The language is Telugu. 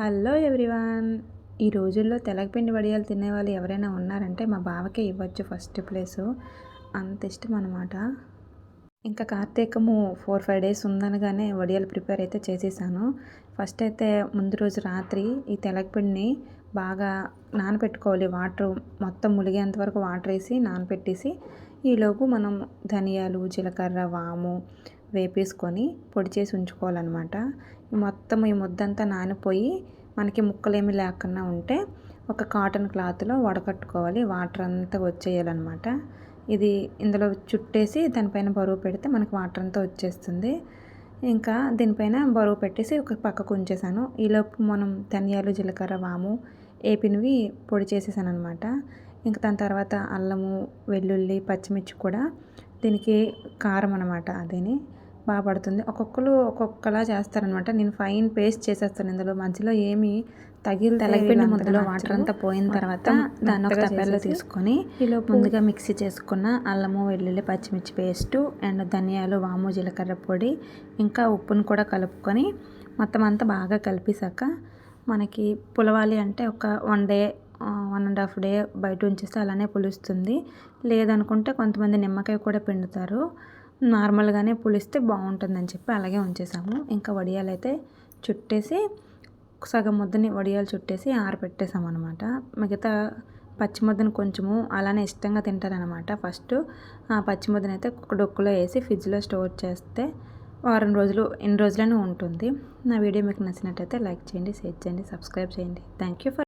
Hello everyone. ఈ రోజుల్లో తెలగపిండి వడియాలు తినేవాళ్ళు ఎవరైనా ఉన్నారంటే మా బావకే ఇవ్వచ్చు ఫస్ట్ ప్లేసు. అంత ఇష్టం అనమాట. ఇంకా కార్తీకము 4-5 డేస్ ఉందనగానే వడియాలు ప్రిపేర్ అయితే చేసేసాను. ఫస్ట్ అయితే ముందు రోజు రాత్రి ఈ తెలగపిండిని బాగా నానబెట్టుకోవాలి. వాటర్ మొత్తం ములిగేంత వరకు వాటర్ వేసి నానబెట్టేసి ఈలోపు మనం ధనియాలు, జీలకర్ర, వాము వేపేసుకొని పొడి చేసి ఉంచుకోవాలన్నమాట. మొత్తం ఈ ముద్దంతా నానిపోయి మనకి ముక్కలేమి లేకుండా ఉంటే ఒక కాటన్ క్లాత్లో వడకట్టుకోవాలి. వాటర్ అంతా వచ్చేయాలన్నమాట. ఇది ఇందులో చుట్టేసి దానిపైన బరువు పెడితే మనకి వాటర్ అంతా వచ్చేస్తుంది. ఇంకా దీనిపైన బరువు పెట్టేసి ఒక పక్కకు ఉంచేసాను. ఈలోపు మనం ధనియాలు, జీలకర్ర, వాము ఏపినవి పొడి చేసేసాను అనమాట. ఇంకా దాని తర్వాత అల్లము, వెల్లుల్లి, పచ్చిమిర్చి కూడా దీనికి కారం అనమాట. అదేని బాగా పడుతుంది. ఒక్కొక్కరు ఒక్కొక్కలా చేస్తారనమాట. నేను ఫైన్ పేస్ట్ చేసేస్తాను. ఇందులో మధ్యలో ఏమి తెలగపిండి ముద్దలో వాటర్ అంతా పోయిన తర్వాత దాన్ని ఒక తప్పెల్లో తీసుకొని ముందుగా మిక్సీ చేసుకున్న అల్లము, వెల్లుల్లి, పచ్చిమిర్చి పేస్టు అండ్ ధనియాలు, వాము, జీలకర్ర పొడి ఇంకా ఉప్పును కూడా కలుపుకొని మొత్తం అంతా బాగా కలిపేశాక మనకి పులవాలి అంటే ఒక 1 డే 1.5 డే బయట ఉంచేస్తే అలానే పులుస్తుంది. లేదనుకుంటే కొంతమంది నిమ్మకాయ కూడా పిండుతారు. నార్మల్గానే పులిస్తే బాగుంటుందని చెప్పి అలాగే ఉంచేసాము. ఇంకా వడియాలు అయితే చుట్టేసి సగం ముద్దని వడియాలు చుట్టేసి ఆరబెట్టేసాము అనమాట. మిగతా పచ్చి ముద్దను కొంచెము అలానే ఇష్టంగా తింటారనమాట. ఫస్ట్ ఆ పచ్చి ముద్దను అయితే ఒక డొక్కులో వేసి ఫ్రిడ్జ్లో స్టోర్ చేస్తే వారం రోజులు ఎన్ని రోజులైనా ఉంటుంది. నా వీడియో మీకు నచ్చినట్టయితే లైక్ చేయండి, షేర్ చేయండి, సబ్స్క్రైబ్ చేయండి. Thank you for